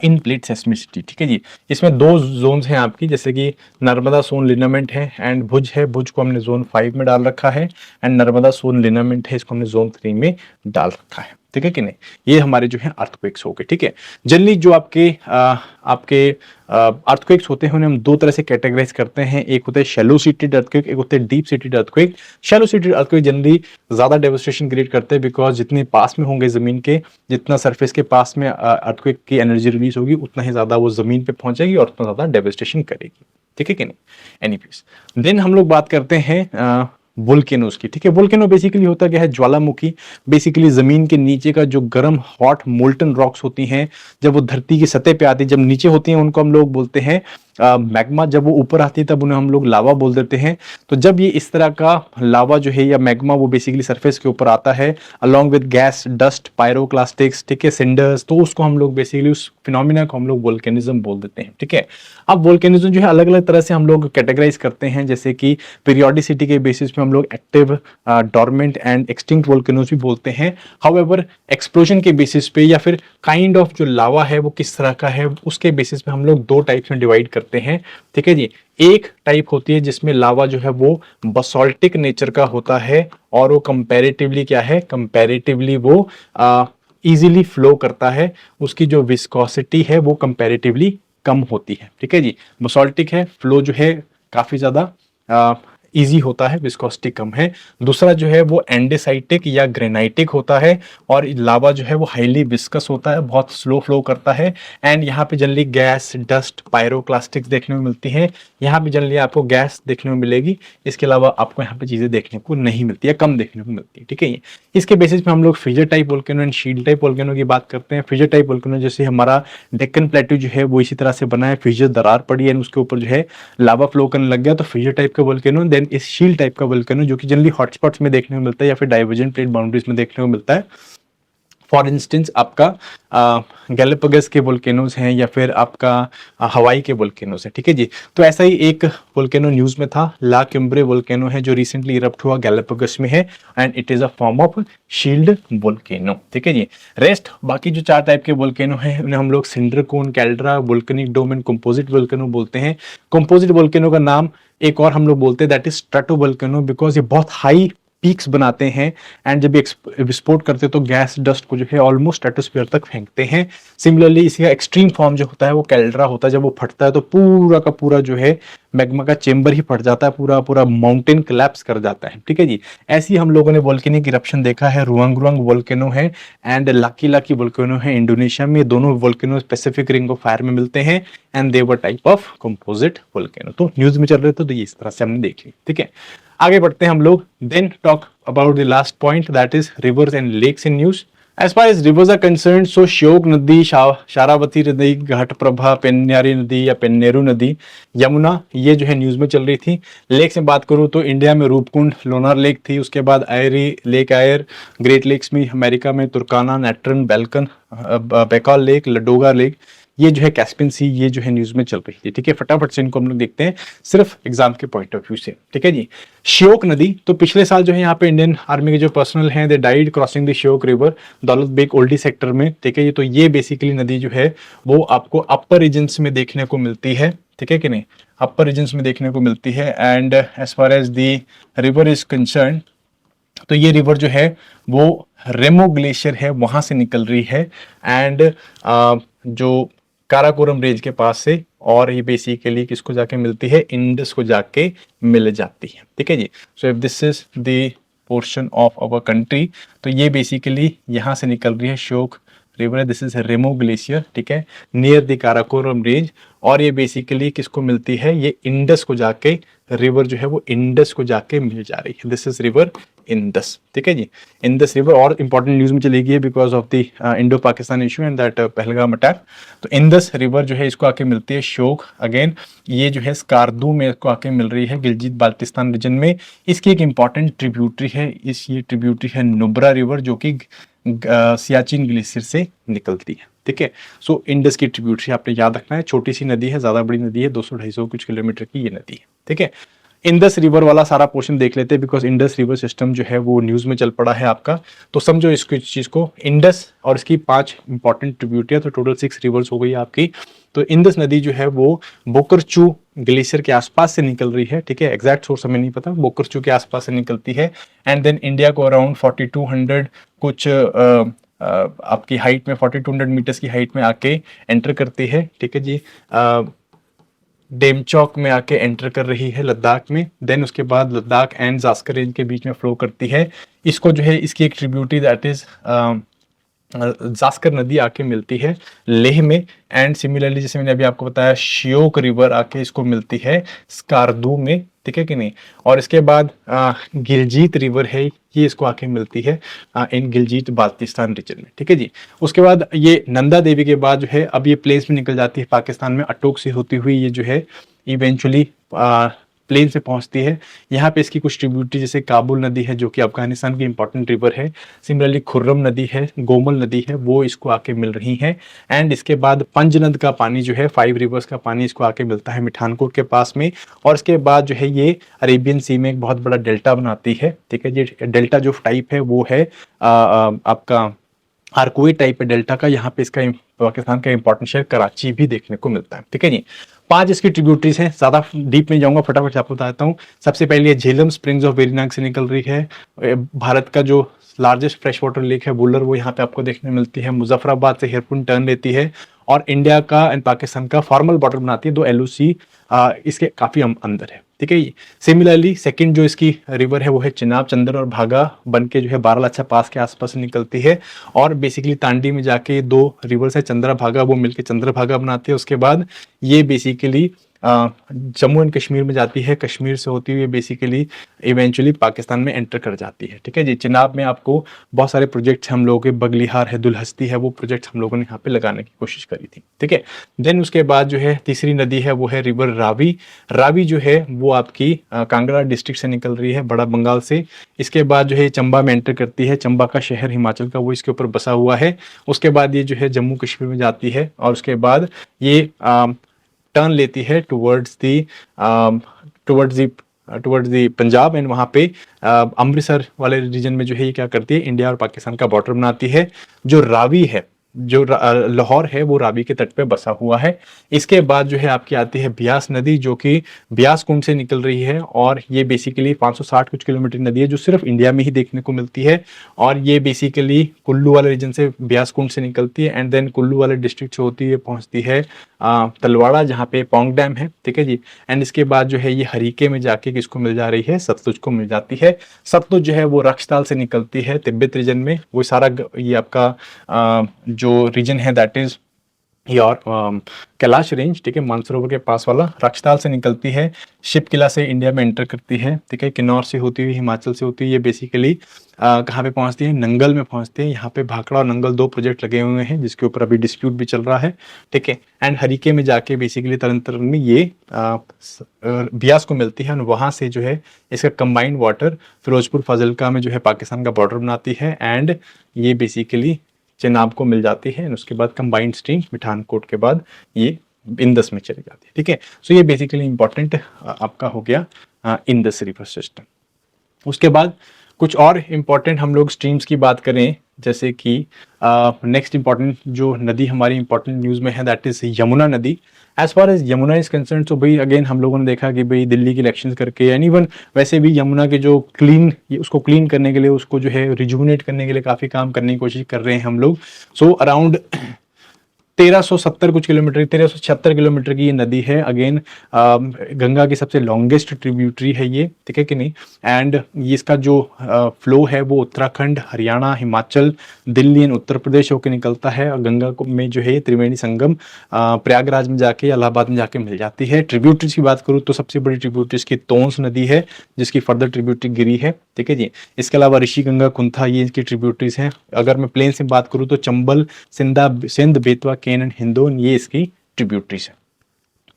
in plate seismicity, ठीक है जी। इसमें दो जोन्स हैं आपकी, जैसे कि नर्मदा सोन लिनामेंट है एंड भुज है। भुज को हमने जोन 5 में डाल रखा है, एंड नर्मदा सोन लिनामेंट है, इसको हमने जोन 3 में डाल रखा है, ठीक है कि नहीं। ये हमारे जो है अर्थक्वेक्स हो गए, ठीक है। जनरली जो आपके अर्थक्वेक्स होते हैं उन्हें हम दो तरह से कैटेगराइज करते हैं, एक होता है शैलो सीटेड अर्थक्वेक, एक होता है deep seated earthquake. Shallow seated earthquake generally ज्यादा डेवस्टेशन क्रिएट करते हैं, बिकॉज जितने पास में होंगे जमीन के, जितना सरफेस के पास में अर्थक्वेक की एनर्जी रिलीज होगी, उतना ही ज्यादा वो जमीन पे पहुंचेगी और उतना ज्यादा डेवस्टेशन करेगी, ठीक है कि नहीं। एनीवेज, देन हम लोग बात करते हैं वोल्केनोज की, ठीक है। वोल्केनो बेसिकली होता क्या है, ज्वालामुखी। बेसिकली जमीन के नीचे का जो गर्म हॉट मोल्टन रॉक्स होती हैं, जब वो धरती की सतह पे आती है, जब नीचे होती हैं उनको हम लोग बोलते हैं मैग्मा। जब वो ऊपर आती है तब उन्हें हम लोग लावा बोल देते हैं। तो जब ये इस तरह का लावा जो है या मैग्मा वो बेसिकली सरफेस के ऊपर आता है अलॉन्ग विद गैस, डस्ट, पायरोक्लास्टिक्स, ठीक है, सिंडर्स, तो उसको हम लोग बेसिकली उस फिनोमिना को हम लोग वोल्केनिज्म बोल देते हैं, ठीक है। अब वोल्केनिज्म जो है अलग अलग तरह से हम लोग कैटेगराइज करते हैं, जैसे कि पीरियोडिसिटी के बेसिस पे हम लोग active, dormant and extinct volcanoes भी बोलते हैं। हाउएवर एक्सप्लोजन के बेसिस पे या फिर काइंड ऑफ जो लावा है वो किस तरह का है, उसके बेसिस पे हम लोग दो टाइप्स में डिवाइड करते हैं, ठीक है जी। एक टाइप होती है जिसमें लावा जो है वो बसोल्टिक नेचर का होता है, और वो कंपैरेटिवली क्या है, कंपैरेटिवली वो इजीली फ्लो करता है, उसकी जो विस्कोसिटी है वो कंपैरेटिवली कम होती है, ठीक है जी। बसोल्टिक है, फ्लो जो है काफी ज्यादा इजी होता है, विस्कोसिटी कम है। दूसरा जो है वो एंडेसाइटिक या ग्रेनाइटिक होता है, और लावा जो है वो हाईली विस्कस होता है, बहुत स्लो फ्लो करता है। एंड यहाँ पे जनरली गैस, डस्ट, पायरोक्लास्टिक्स देखने को मिलती है। यहाँ पे जनरली आपको गैस देखने को मिलेगी, इसके अलावा आपको यहाँ पे चीजें देखने को नहीं मिलती है, कम देखने को मिलती है, ठीक है। इसके बेसिस पे हम लोग fissure type volcano and shield type volcano की बात करते हैं। फिजर टाइप वोल्केनो जैसे हमारा डेक्कन प्लेटू जो है वो इसी तरह से बना है, फिजर दरार पड़ी है, उसके ऊपर जो है लावा फ्लो करने लग गया, तो फिजर टाइप का वोल्केनो। देन इस शील्ड टाइप का वोल्केनो जो कि जनरली हॉटस्पॉट्स में देखने को मिलता है या फिर डाइवर्जेंट प्लेट बाउंड्रीज में देखने को मिलता है। फॉर इंस्टेंस आपका गैलापागोस के वोल्केनोज हैं या फिर आपका हवाई के वोल्केनोज हैं, ठीक है जी। तो ऐसा ही एक वोल्केनो न्यूज में था, ला किम्ब्रे वोल्केनो है, जो रिसेंटली इरप्ट हुआ गैलापागोस में है, and it is a form of shield volcano, ठीक है जी। रेस्ट बाकी जो 4 टाइप के वोल्केनो हैं उन्हें हम लोग cinder cone, caldera, volcanic dome and composite volcano बोलते हैं। कंपोजिट वोल्केनो का नाम एक और हम लोग बोलते हैं, दैट इज स्ट्रेटोवोल्केनो, बिकॉज ये बहुत हाई पीक्स बनाते हैं, एंड जब विस्फोट करते हैं तो गैस, डस्ट को जो है ऑलमोस्ट स्ट्रेटोस्फीयर तक फेंकते हैं। सिमिलरली इसका एक्सट्रीम फॉर्म जो होता है वो कैल्ड्रा होता है, जब वो फटता है तो पूरा का पूरा जो है मैग्मा का चेंबर ही फट जाता है, पूरा पूरा माउंटेन कोलैप्स कर जाता है, ठीक है जी। ऐसी हम लोगों ने वोल्केनिक इरप्शन देखा है, रुआंग वोल्केनो है एंड लाकी लाकी वोल्केनो है इंडोनेशिया में। दोनों volcano Pacific ring of fire में मिलते हैं, and they were type of composite volcano. तो न्यूज में चल रहे थे तो ये इस तरह से हमने देख ली, ठीक है। आगे बढ़ते हैं हम लोग, then talk about the last point, that is rivers and lakes in news. As far as rivers are concern, so Shyok नदी, शारावती नदी, घाटप्रभा, पेन्नारी नदी या पेन्नेरू नदी, यमुना, ये जो है न्यूज में चल रही थी। लेक्स में बात करूं तो इंडिया में रूपकुंड, लोनार लेक थी, उसके बाद आयरी लेक, आयर, ग्रेट लेक्स में अमेरिका में तुर्काना, नेट्रन, बेल्कन, बेकॉल लेक, लडोगा लेक, ये जो है कैस्पियन सी, ये जो है न्यूज में चल रही थी, ठीक है। फटाफट से इनको हम लोग देखते हैं सिर्फ एग्जाम के पॉइंट ऑफ व्यू से, ठीक है जी। श्योक नदी, तो पिछले साल जो है यहाँ पे इंडियन आर्मी के जो पर्सनल हैं they died crossing the Shyok river, Daulat Beg Oldi sector में, ठीक है। तो ये बेसिकली नदी जो है वो आपको अपर रीजन्स में देखने को मिलती है, ठीक है कि नहीं, अपर रीजन्स में देखने को मिलती है। And as far as the river is concern, तो ये रिवर जो है वो रेमो ग्लेशियर है, वहां से निकल रही है, एंड जो काराकोरम रेंज के पास से, और ये बेसिकली किसको जाके मिलती है, इंडस को जाके मिल जाती है, ठीक है जी। So if this is the portion of our country, तो ये बेसिकली यहाँ से निकल रही है, Shyok river, this is Rimo glacier, ठीक है, नियर द काराकोरम रेंज, और ये बेसिकली किसको मिलती है, ये इंडस को जाके रिवर जो है वो इंडस को जाके मिल जा रही है। दिस इज रिवर इंडस, ठीक है जी। इंडस रिवर और इंपॉर्टेंट न्यूज में चली गई है because of the Indo Pakistan issue and that Pahalgam attack. तो इंडस रिवर जो है इसको आके मिलती है श्योक, अगेन ये जो है स्कार्दू में इसको आके मिल रही है गिलजित बाल्टिस्तान रीजन में। इसकी एक इंपॉर्टेंट ट्रिब्यूटरी है, ये ट्रिब्यूटरी है नुब्रा रिवर जो कि सियाचिन ग्लेशियर से निकलती है, ठीक है। सो इंडस की ट्रिब्यूटरी आपने याद रखना है, छोटी सी नदी है, ज्यादा बड़ी नदी है, 200-250 कुछ किलोमीटर की ये नदी है, ठीक है। इंडस रिवर वाला सारा पोर्शन देख लेते हैं बिकॉज इंडस रिवर सिस्टम जो है वो न्यूज में चल पड़ा है आपका। तो समझो इसको, इस चीज को, इंडस और इसकी 5 इंपॉर्टेंट ट्रिब्यूटरी, तो टोटल 6 रिवर्स हो गई आपकी। तो इंडस नदी जो है वो बोकरचू ग्लेशियर के आसपास से निकल रही है, ठीक है। एग्जैक्ट सोर्स हमें नहीं पता, बोकरचू के आसपास से निकलती है एंड देन इंडिया को अराउंड 4200 कुछ आपकी हाइट में 4200 मीटर्स की हाइट में आके एंटर करती है, ठीक है जी। डेमचौक में आके एंटर कर रही है लद्दाख में, देन उसके बाद लद्दाख एंड जास्कर रेंज के बीच में फ्लो करती है। इसको जो है इसकी एक ट्रिब्यूटरी दैट इज जास्कर नदी आके मिलती है लेह में एंड सिमिलरली जैसे मैंने अभी आपको बताया श्योक रिवर आके इसको मिलती है स्कार्दू में, ठीक है कि नहीं। और इसके बाद गिलजीत रिवर है, ये इसको आके मिलती है इन गिलजीत बाल्टिस्तान रीजन में, ठीक है जी। उसके बाद ये नंदा देवी के बाद जो है अब ये प्लेस में निकल जाती है पाकिस्तान में, अटोक से होती हुई ये जो है इवेंचुअली प्लेन से पहुंचती है। यहाँ पे इसकी कुछ ट्रिब्यूटरी जैसे काबुल नदी है जो कि अफगानिस्तान की इंपॉर्टेंट रिवर है, सिमिलरली खुर्रम नदी है, गोमल नदी है, वो इसको आके मिल रही है। एंड इसके बाद पंजनद का पानी जो है 5 रिवर्स का पानी इसको आके मिलता है मिठानकोट के पास में। और इसके बाद जो है ये अरेबियन सी में एक बहुत बड़ा डेल्टा बनाती है, ठीक है। ये डेल्टा जो टाइप है वो है आपका आर्कोई टाइप है डेल्टा का। यहाँ पे इसका पाकिस्तान का इंपॉर्टेंट शहर कराची भी देखने को मिलता है, ठीक है जी। 5 इसकी ट्रिब्यूटरीज हैं, ज्यादा डीप में जाऊंगा, फटाफट से आपको बताता हूँ। सबसे पहले झेलम स्प्रिंग्स ऑफ वेरीनाग से निकल रही है। भारत का जो लार्जेस्ट फ्रेश वाटर लेक है वुलर, वो यहाँ पे आपको देखने मिलती है। मुजफ्फराबाद से हेयरपुन टर्न लेती है और इंडिया का एंड पाकिस्तान का फॉर्मल बॉर्डर बनाती है। 2 LOC इसके काफी अंदर है, ठीक है। सिमिलरली सेकंड जो इसकी रिवर है वो है चिनाब, चंदर और भागा बन के जो है बारालाचा पास के आसपास निकलती है और बेसिकली तांडी में जाके 2 रिवर्स है चंद्रा भागा, वो मिलके चंद्र भागा बनाती है। उसके बाद ये बेसिकली जम्मू एंड कश्मीर में जाती है, कश्मीर से होती हुई बेसिकली इवेंचुअली पाकिस्तान में एंटर कर जाती है, ठीक है जी। चिनाब में आपको बहुत सारे प्रोजेक्ट्स हम लोगों के, बगलिहार है, दुलहस्ती है, वो प्रोजेक्ट्स हम लोगों ने यहाँ पे लगाने की कोशिश करी थी, ठीक है। देन उसके बाद जो है तीसरी नदी है वो है रिवर रावी। रावी जो है वो आपकी कांगड़ा डिस्ट्रिक्ट से निकल रही है, बड़ा बंगाल से। इसके बाद जो है चंबा में एंटर करती है, चंबा का शहर हिमाचल का वो इसके ऊपर बसा हुआ है। उसके बाद ये जो है जम्मू कश्मीर में जाती है और उसके बाद ये टर्न लेती है टुवर्ड्स दी पंजाब एंड वहाँ पे अमृतसर वाले रीजन में जो है ये क्या करती है, इंडिया और पाकिस्तान का बॉर्डर बनाती है। जो रावी है, जो लाहौर है, वो रावी के तट पे बसा हुआ है। इसके बाद जो है आपकी आती है ब्यास नदी जो कि ब्यास कुंड से निकल रही है और ये बेसिकली 560 कुछ किलोमीटर नदी है जो सिर्फ इंडिया में ही देखने को मिलती है। और ये बेसिकली कुल्लू वाले रीजन से ब्यास कुंड से निकलती है एंड देन कुल्लू वाले डिस्ट्रिक्ट से होती है पहुंचती है तलवाड़ा जहाँ पे पोंग डैम है, ठीक है जी। एंड इसके बाद जो है ये हरीके में जाके किसको मिल जा रही है, सतलुज को मिल जाती है। सतलुज जो है वो रक्षताल से निकलती है तिब्बत रीजन में, वो सारा ये आपका जो रीजन है that is your Kailash range, ठीक है, मानसरोवर के पास वाला। रक्षताल से निकलती है, शिप किला से इंडिया में एंटर करती है, ठीक है, किन्नौर से होती हुई हिमाचल से होती हुई ये बेसिकली कहाँ पे पहुंचती है, नंगल में पहुंचती है। यहाँ पे भाखड़ा और नंगल 2 प्रोजेक्ट लगे हुए हैं जिसके ऊपर अभी डिस्प्यूट भी चल रहा है, ठीक है। एंड हरीके में जाके बेसिकली तरन तारण में ये ब्यास को मिलती है और वहाँ से जो है इसका कंबाइंड वाटर फिरोजपुर फाजिल्का में जो है पाकिस्तान का बॉर्डर बनाती है एंड ये बेसिकली चिनाब को मिल जाती है। उसके बाद कंबाइंड स्ट्रीम मिठानकोट के बाद ये इंदस में चली जाती है, ठीक है। सो ये बेसिकली इंपॉर्टेंट आपका हो गया इंदस रिवर सिस्टम। उसके बाद कुछ और इम्पॉर्टेंट हम लोग स्ट्रीम्स की बात करें, जैसे कि नेक्स्ट इंपॉर्टेंट जो नदी हमारी इंपॉर्टेंट न्यूज़ में है दैट इज यमुना नदी। As far as Yamuna is concern, तो भाई अगेन हम लोगों ने देखा कि भाई दिल्ली के इलेक्शंस करके एंड इवन वैसे भी यमुना के जो उसको क्लीन करने के लिए, उसको जो है रिजुविनेट करने के लिए काफ़ी काम करने की कोशिश कर रहे हैं हम लोग। सो अराउंड 1370 कुछ किलोमीटर, 1376 किलोमीटर की ये नदी है। अगेन गंगा की सबसे लॉन्गेस्ट ट्रिब्यूटरी है ये, ठीक है कि नहीं। एंड ये इसका जो फ्लो है वो उत्तराखंड, हरियाणा, हिमाचल, दिल्ली एंड उत्तर प्रदेश होकर निकलता है। और गंगा को में जो है ये त्रिवेणी संगम प्रयागराज में जाके, इलाहाबाद में जाके मिल जाती है। ट्रिब्यूटरीज की बात करूँ तो सबसे बड़ी ट्रिब्यूटरीज की तोंस नदी है, जिसकी फर्दर ट्रिब्यूटरी गिरी है, ठीक है जी। इसके अलावा ऋषि गंगा, कुंथा, ये इसकी ट्रिब्यूटरीज हैं। अगर मैं प्लेन से बात करूँ तो चंबल, सिंध, बेतवा, केन एंड हिंदोन, ये इसकी ट्रिब्यूटरीज है,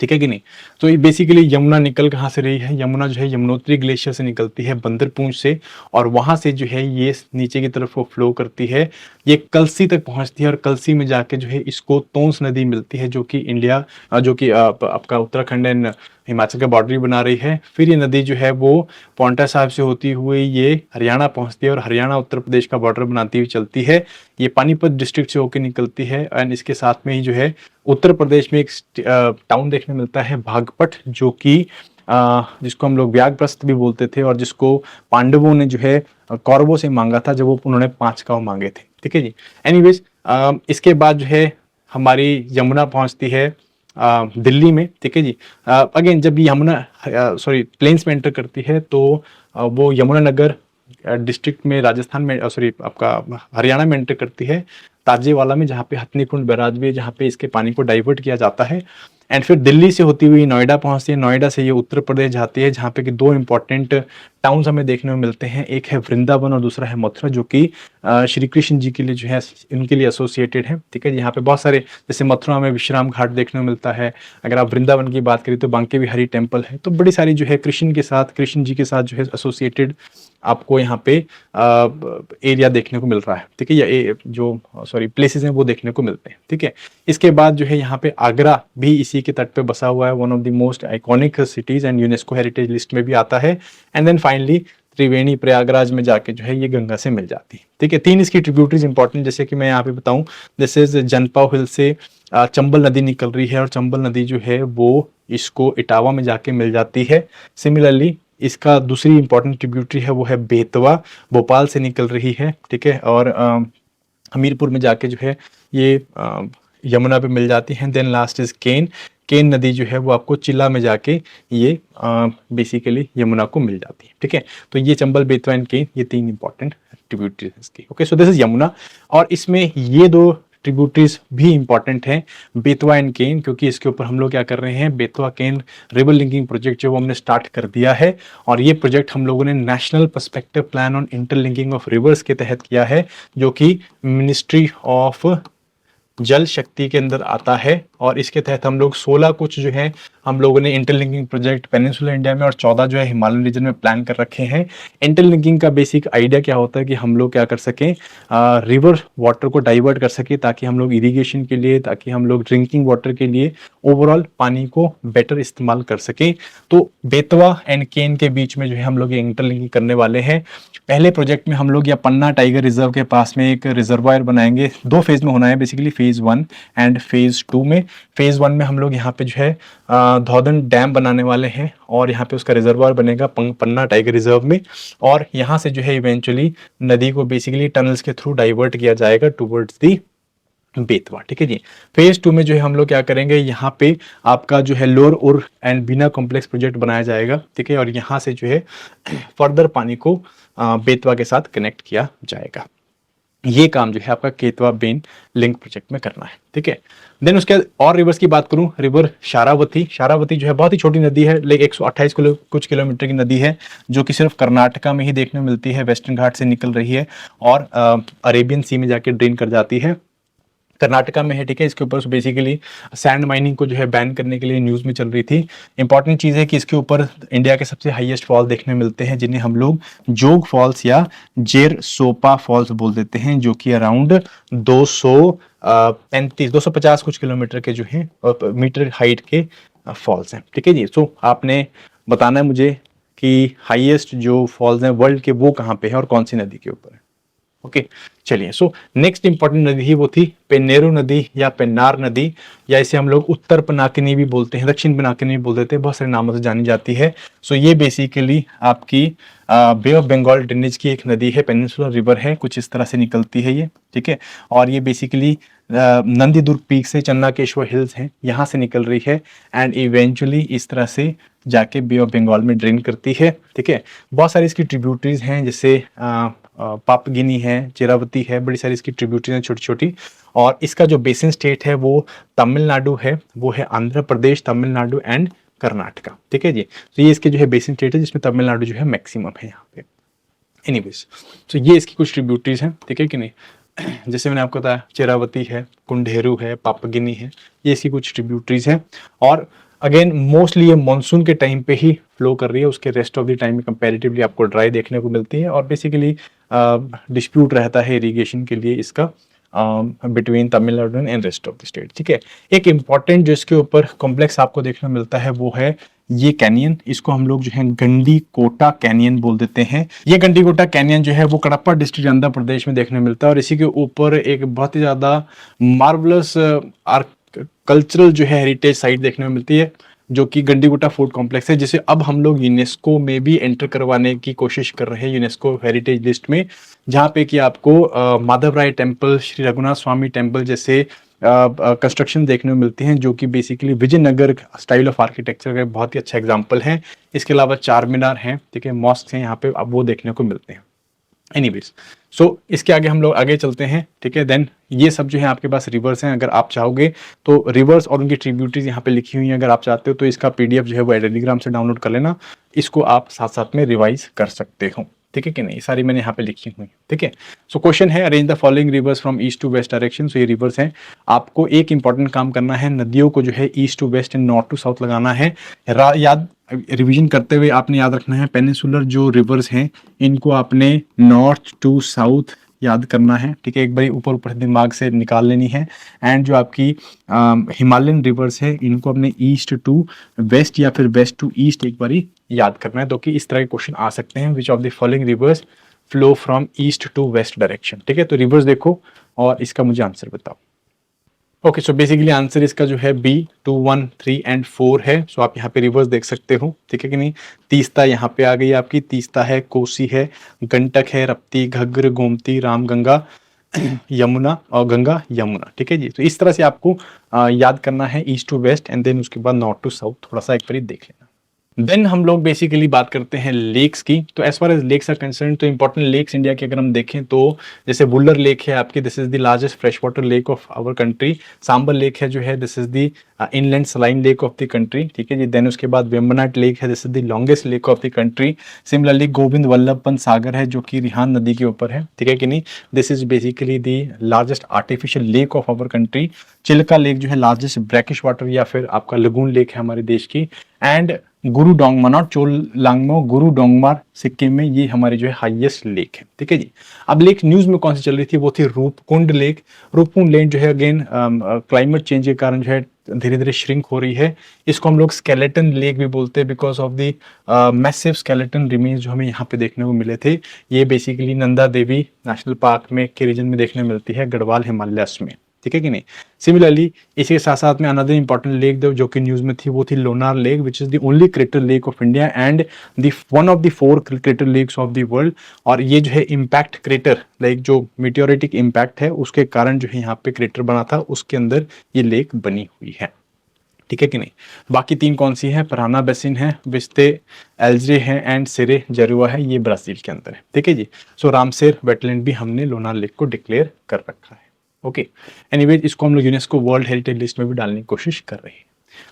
ठीक है कि नहीं। तो ये बेसिकली यमुना निकल कहाँ से रही है, यमुना जो है यमुनोत्री ग्लेशियर से निकलती है, बंदरपूंछ से, और वहां से जो है ये नीचे की तरफ वो फ्लो करती है, ये कलसी तक पहुंचती है, और कलसी में जाके जो है इसको तोंस नदी मिलती है, जो कि इंडिया जो कि आपका उत्तराखंड एंड हिमाचल का बॉर्डर बना रही है। फिर ये नदी जो है वो पांवटा साहिब से होती हुई ये हरियाणा पहुंचती है, और हरियाणा उत्तर प्रदेश का बॉर्डर बनाती हुई चलती है। ये पानीपत डिस्ट्रिक्ट से होकर निकलती है, एंड इसके साथ में ही जो है उत्तर प्रदेश में एक टाउन देखने मिलता है बागपत, जो कि जिसको हम लोग व्याघ्रप्रस्थ भी बोलते थे, और जिसको पांडवों ने जो है कौरवों से मांगा था जब वो उन्होंने 5 गांव मांगे थे, ठीक है जी। एनीवेज इसके बाद जो है हमारी यमुना पहुंचती है दिल्ली में, ठीक है जी। अगेन जब यमुना प्लेन्स में एंटर करती है तो वो यमुनानगर डिस्ट्रिक्ट में राजस्थान में आपका हरियाणा में एंटर करती है, ताजेवाला में, जहाँ पे हथनी कुंड बैराज भी है, जहाँ पे इसके पानी को डाइवर्ट किया जाता है। एंड फिर दिल्ली से होती हुई नोएडा पहुंचती है, नोएडा से ये उत्तर प्रदेश जाती है, जहाँ पे कि 2 इंपॉर्टेंट टाउन्स हमें देखने में मिलते हैं, एक है वृंदावन और दूसरा है मथुरा, जो कि श्री कृष्ण जी के लिए जो है इनके लिए एसोसिएटेड है, ठीक है। यहाँ पे बहुत सारे, जैसे मथुरा में विश्राम घाट देखने को मिलता है, अगर आप वृंदावन की बात करें तो बांके बिहारी टेम्पल है। तो बड़ी सारी जो है कृष्ण जी के साथ जो है एसोसिएटेड आपको यहाँ पे एरिया देखने को मिल रहा है, ठीक है, या प्लेसेस हैं वो देखने को मिलते हैं, ठीक है। इसके बाद जो है यहाँ पे आगरा भी इसी के तट पे बसा हुआ है, one of the most iconic cities and UNESCO heritage list में भी आता है। एंड देन फाइनली त्रिवेणी प्रयागराज में जाके जो है ये गंगा से मिल जाती है, ठीक है। 3 इसकी ट्रिब्यूटरीज इंपॉर्टेंट, जैसे कि मैं यहाँ पे बताऊं, दिस इज जनपाव हिल से चंबल नदी निकल रही है, और चंबल नदी जो है वो इसको इटावा में जाके मिल जाती है। सिमिलरली इसका दूसरी इंपॉर्टेंट ट्रिब्यूटरी है वो है बेतवा, भोपाल से निकल रही है, ठीक है, और हमीरपुर में जाके जो है ये यमुना पे मिल जाती हैं। देन लास्ट इज केन नदी जो है वो आपको चिल्ला में जाके ये बेसिकली यमुना को मिल जाती है, ठीक है। तो ये चंबल, बेतवा एंड केन, ये 3 इंपॉर्टेंट ट्रिब्यूटरीज इसकी, okay. So this is Yamuna, और इसमें ये 2 ट्रिब्यूटरीज भी इंपॉर्टेंट हैं, बेतवा एंड केन, क्योंकि इसके ऊपर हम लोग क्या कर रहे हैं, बेतवा केन रिवर लिंकिंग प्रोजेक्ट जो वो हमने स्टार्ट कर दिया है। और ये प्रोजेक्ट हम लोगों ने national perspective plan on interlinking of reverse के तहत किया है, जो कि मिनिस्ट्री ऑफ जल शक्ति के अंदर आता है। और इसके तहत हम लोग 16 कुछ जो है हम लोगों ने इंटरलिंकिंग प्रोजेक्ट पेनिनसुलर इंडिया में, और 14 जो है हिमालयन रीजन में प्लान कर रखे हैं। इंटरलिंकिंग का बेसिक आइडिया क्या होता है कि हम लोग क्या कर सकें, रिवर वाटर को डाइवर्ट कर सके, ताकि हम लोग इरिगेशन के लिए, ताकि हम लोग ड्रिंकिंग वाटर के लिए ओवरऑल पानी को बेटर इस्तेमाल कर सकें। तो बेतवा एंड केन के बीच में जो है हम लोग ये इंटरलिंकिंग करने वाले हैं। पहले प्रोजेक्ट में हम लोग या पन्ना टाइगर रिजर्व के पास में एक रिजर्वायर बनाएंगे, 2 फेज में होना है बेसिकली, फेज 1 एंड फेज 2 में। फेज 1 में हम लोग यहाँ पे जो है धौधन डैम बनाने वाले हैं, और यहाँ पे उसका रिजर्वायर बनेगा पन्ना टाइगर रिजर्व में, और यहाँ से जो है इवेंचुअली नदी को बेसिकली टनल्स के थ्रू डाइवर्ट किया जाएगा टूवर्ड्स दी बेतवा, ठीक है जी। फेज 2 में जो है हम लोग क्या करेंगे, यहाँ पे आपका जो है लोअर उर एंड बीना कॉम्प्लेक्स प्रोजेक्ट बनाया जाएगा, ठीक है, और यहाँ से जो है फर्दर पानी को बेतवा के साथ कनेक्ट किया जाएगा। ये काम जो है आपका केतवा बेन लिंक प्रोजेक्ट में करना है, ठीक है। देन उसके और रिवर्स की बात करूं, रिवर शारावती जो है बहुत ही छोटी नदी है, लेकिन 128 कुछ किलोमीटर की नदी है, जो कि सिर्फ कर्नाटका में ही देखने में मिलती है, वेस्टर्न घाट से निकल रही है और अरेबियन सी में जाके ड्रेन कर जाती है, कर्नाटका में है, ठीक है। इसके ऊपर बेसिकली सैंड माइनिंग को जो है बैन करने के लिए न्यूज़ में चल रही थी। इंपॉर्टेंट चीज़ है कि इसके ऊपर इंडिया के सबसे हाईएस्ट फॉल देखने मिलते हैं, जिन्हें हम लोग जोग फॉल्स या जेर सोपा फॉल्स बोल देते हैं, जो कि अराउंड 250 कुछ किलोमीटर के जो है मीटर हाइट के फॉल्स हैं, ठीक है जी। सो आपने बताना है मुझे कि हाईएस्ट जो फॉल्स हैं वर्ल्ड के वो कहाँ पे है और कौन सी नदी के ऊपर है। ओके चलिए, सो नेक्स्ट इंपॉर्टेंट नदी थी वो थी पेन्नेरू नदी या पेन्नार नदी, या इसे हम लोग उत्तर पिनाकिनी भी बोलते हैं, दक्षिण पिनाकिनी भी बोल देते हैं, बहुत सारे नामों से जानी जाती है। सो ये बेसिकली आपकी बे ऑफ बंगाल ड्रेनेज की एक नदी है, पेनिनसुलर रिवर है, कुछ इस तरह से निकलती है ये, ठीक है। और ये बेसिकली नंदी दुर्ग पीक से चन्नाकेश्वर हिल्स हैं यहाँ से निकल रही है, एंड इवेंचुअली इस तरह से जाके बे ऑफ बंगाल में ड्रेन करती है, ठीक है। बहुत सारी इसकी ट्रिब्यूटरीज हैं, जैसे पापगिनी है, चिरावती है, बड़ी सारी इसकी ट्रिब्यूटरीज हैं छोटी छोटी। और इसका जो बेसिन स्टेट है वो तमिलनाडु है, वो है आंध्र प्रदेश, तमिलनाडु एंड कर्नाटका, ठीक है जी। तो ये इसके जो है बेसिन स्टेट है, जिसमें तमिलनाडु जो है मैक्सिमम है यहाँ पे। एनीवेज, तो ये इसकी कुछ ट्रिब्यूटरीज हैं, ठीक है कि नहीं। जैसे मैंने आपको बताया चिरावती है, कुंडेरू है, पापगिनी है, ये इसकी कुछ ट्रिब्यूटरीज हैं। और अगेन मोस्टली ये मानसून के टाइम पे ही फ्लो कर रही है, उसके रेस्ट ऑफ द टाइम में कंपैरेटिवली आपको ड्राई देखने को मिलती है। और बेसिकली डिस्प्यूट रहता है इरिगेशन के लिए इसका between Tamil Nadu and rest of the state, ठीक है। एक इंपॉर्टेंट जो इसके ऊपर कॉम्प्लेक्स आपको देखने को मिलता है वो है ये कैनियन, इसको हम लोग जो है गंडीकोटा कैनियन बोल देते हैं। ये गंडीकोटा कैनियन जो है वो कडप्पा डिस्ट्रिक्ट आंध्र प्रदेश में देखने को मिलता है, और इसी के ऊपर एक बहुत ही ज्यादा मार्वलस कल्चरल जो है हेरिटेज साइट देखने को मिलती है, जो कि गंडीकोटा फोर्ट कॉम्प्लेक्स है, जिसे अब हम लोग यूनेस्को में भी एंटर करवाने की कोशिश कर रहे हैं, यूनेस्को हेरिटेज लिस्ट में, जहाँ पे कि आपको माधवराय टेम्पल, श्री रघुनाथ स्वामी टेम्पल जैसे कंस्ट्रक्शन देखने को मिलती हैं, जो कि basically Vijayanagar style of architecture का बहुत ही अच्छा एग्जाम्पल है। इसके अलावा चार मीनार हैं, ठीक है, मॉस्क हैं यहाँ पे, अब वो देखने को मिलते हैं। एनीवेज, सो इसके आगे हम लोग आगे चलते हैं, ठीक है। देन ये सब जो है आपके पास रिवर्स हैं, अगर आप चाहोगे तो रिवर्स और उनकी ट्रिब्यूटरीज यहाँ पे लिखी हुई हैं, अगर आप चाहते हो तो इसका पीडीएफ जो है वो टेलीग्राम से डाउनलोड कर लेना, इसको आप साथ साथ में रिवाइज कर सकते हो, ठीक है कि नहीं। सारी मैंने यहाँ पे लिखी हुई, ठीक है। सो क्वेश्चन है, arrange the following rivers from east to west direction. So ये रिवर्स हैं, आपको एक इंपॉर्टेंट काम करना है, नदियों को जो है east to west and north to south लगाना है। याद रिवीजन करते हुए आपने याद रखना है, पेनिनसुलर जो रिवर्स हैं इनको आपने नॉर्थ टू साउथ याद करना है, ठीक है, एक बार ऊपर ऊपर दिमाग से निकाल लेनी है। एंड जो आपकी हिमालयन रिवर्स है इनको अपने ईस्ट टू वेस्ट या फिर वेस्ट टू ईस्ट एक बारी याद करना है, तो कि इस तरह के क्वेश्चन आ सकते हैं, which of the following rivers flow from east to west direction, ठीक है। तो रिवर्स देखो और इसका मुझे आंसर बताओ। ओके, सो बेसिकली आंसर इसका जो है बी 2, 1, 3 एंड 4 है। सो आप यहाँ पे रिवर्स देख सकते हो, ठीक है कि नहीं। तीस्ता यहाँ पे आ गई आपकी, तीस्ता है, कोसी है, गंडक है, रप्ती, घग्गर, गोमती, रामगंगा, यमुना और गंगा यमुना, ठीक है जी। तो इस तरह से आपको याद करना है east to west, and then उसके बाद नॉर्थ टू साउथ थोड़ा सा एक बार देख लेना। देन हम लोग बेसिकली बात करते हैं लेक्स की। तो as far as lakes are concern, तो इंपॉर्टेंट लेक्स इंडिया की अगर हम देखें तो जैसे वुलर लेक है आपकी, this is the largest fresh water lake of our country. Sambhar lake है जो है, this is the inland saline lake of the country, ठीक है जी। देन उसके बाद वेम्बनाड लेक है, this is the longest lake of the country. Similarly Govind Vallabh Pant Sagar है जो कि रिहान नदी के ऊपर है, ठीक है कि नहीं। This is basically the largest artificial lake of our country. Chilka lake जो है लार्जेस्ट ब्रैकिश वाटर या फिर आपका लगून लेक है हमारे देश की। एंड गुरु डोंगमा, नॉट चोलांगमो, गुरु डोंगमार सिक्किम में, ये हमारे जो है हाईएस्ट लेक है, ठीक है जी। अब लेक न्यूज में कौन सी चल रही थी, वो थी रूपकुंड लेक। रूपकुंड लेक जो है अगेन क्लाइमेट चेंज के कारण जो है धीरे धीरे श्रिंक हो रही है। इसको हम लोग स्केलेटन लेक भी बोलते हैं, because of the massive skeleton remains जो हमें यहाँ पे देखने को मिले थे। ये basically Nanda Devi national park में के रीजन में देखने मिलती है, गढ़वाल हिमालयस में, ठीक है कि नहीं। सिमिलरली इसी के साथ साथ में अनदर इंपॉर्टेंट लेक जो कि न्यूज में थी वो थी Lonar lake, which is the only crater lake of India and the one of the 4 crater lakes of the world. और ये जो है इम्पैक्ट क्रेटर, लाइक जो मीटियोरिटिक इम्पैक्ट है उसके कारण जो है यहाँ पे क्रेटर बना था, उसके अंदर ये लेक बनी हुई है, ठीक है कि नहीं। बाकी 3 कौन सी है, पराना बेसिन है, विस्ते एल्जे है एंड सिरे जरुआ है, ये ब्राजील के अंदर है, ठीक है जी। सो रामसेर वेटलैंड भी हमने लोनार लेक को डिक्लेयर कर रखा है, ओके। एनीवेज, इसको हम लोग यूनेस्को वर्ल्ड हेरिटेज लिस्ट में भी डालने की कोशिश कर रहे हैं।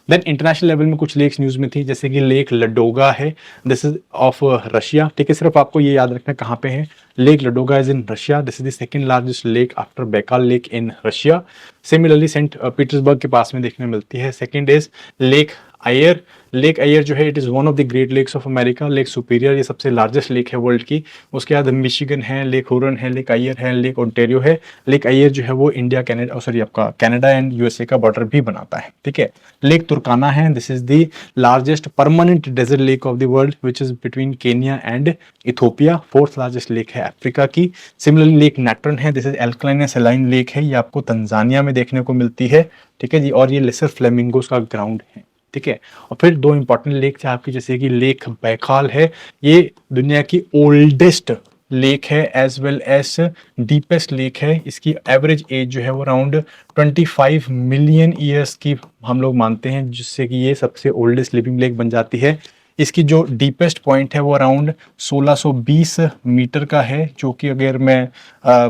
देन इंटरनेशनल लेवल में कुछ लेक्स न्यूज में थी, जैसे कि लेक लडोगा है, दिस इज ऑफ रशिया, ठीक है। सिर्फ आपको ये याद रखना कहाँ पे है, lake Ladoga is in Russia, this is the second largest lake after Baikal lake in Russia. Similarly Saint Petersburg के पास में देखने मिलती है। Second is lake Eyre, lake air जो है it is one of the Great Lakes of America. Lake Superior ये सबसे लार्जेस्ट लेक है वर्ल्ड की। उसके बाद मिशिगन है, लेक हुरन है, लेक एयर है, लेक ओंटारियो है। लेक एयर जो है वो इंडिया कनाडा सॉरी आपका कनाडा एंड यूएसए का बॉर्डर भी बनाता है, ठीक है। लेक तुर्काना है, this is the largest permanent desert lake of the world which is between Kenya and Ethiopia. Fourth largest lake है अफ्रीका की। सिमिलरली लेक नैट्रन है, this is alkaline saline lake है, ये आपको तंजानिया में देखने को मिलती है, ठीक है जी। और ये लेसर फ्लेमिंगोस का ग्राउंड है, ठीक है। और फिर दो इंपॉर्टेंट लेक है आपकी, जैसे कि लेक बैकाल है, ये दुनिया की ओल्डेस्ट लेक है as well as deepest lake है। इसकी एवरेज एज जो है वो अराउंड 25 मिलियन ईयर्स की हम लोग मानते हैं, जिससे कि ये सबसे ओल्डेस्ट लिविंग लेक बन जाती है। इसकी जो डीपेस्ट पॉइंट है वो अराउंड 1620 मीटर का है, जो कि अगर मैं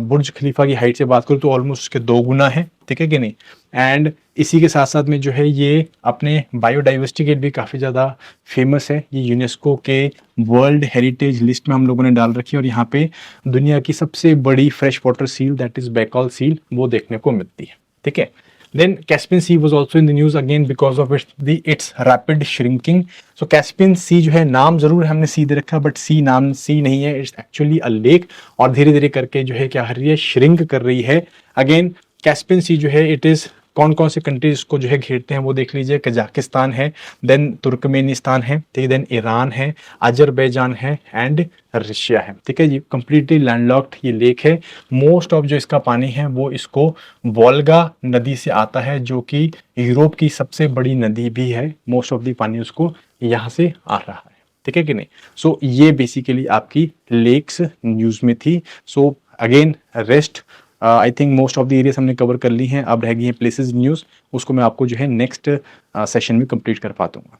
बुर्ज खलीफा की हाइट से बात करूँ तो ऑलमोस्ट उसके 2 गुना है, ठीक है कि नहीं। एंड इसी के साथ साथ में जो है ये अपने बायोडाइवर्सिटी के लिए भी काफ़ी ज़्यादा फेमस है। ये यूनेस्को के वर्ल्ड हेरिटेज लिस्ट में हम लोगों ने डाल रखी है। और यहाँ पे दुनिया की सबसे बड़ी fresh water seal that is Baikal seal वो देखने को मिलती है, ठीक है। Then Caspian Sea was also in the news again because of its rapid shrinking. So Caspian Sea जो है नाम जरूर हमने सी दे रखा, बट सी नाम सी नहीं है, इट्स एक्चुअली अ लेक। और धीरे धीरे करके जो है क्या कर रही है, श्रिंक कर रही है। अगेन कैस्पियन सी जो है इट इज कौन कौन से कंट्रीज को जो है घेरते हैं वो देख लीजिए। कजाकिस्तान है, देन तुर्कमेनिस्तान है, ठीक है, देन ईरान है, अजरबैजान है एंड रशिया है, ठीक है जी। कंप्लीटली लैंडलॉक्ड ये लेक है। मोस्ट ऑफ जो इसका पानी है वो इसको वोल्गा नदी से आता है, जो कि यूरोप की सबसे बड़ी नदी भी है। मोस्ट ऑफ द पानी उसको यहाँ से आ रहा है, ठीक है कि नहीं। सो ये बेसिकली आपकी लेक्स न्यूज में थी। So again rest I think most of the areas हमने कवर कर ली हैं। अब रह गई हैं प्लेसेस न्यूज़, उसको मैं आपको जो है नेक्स्ट सेशन में कंप्लीट कर पाता हूँ।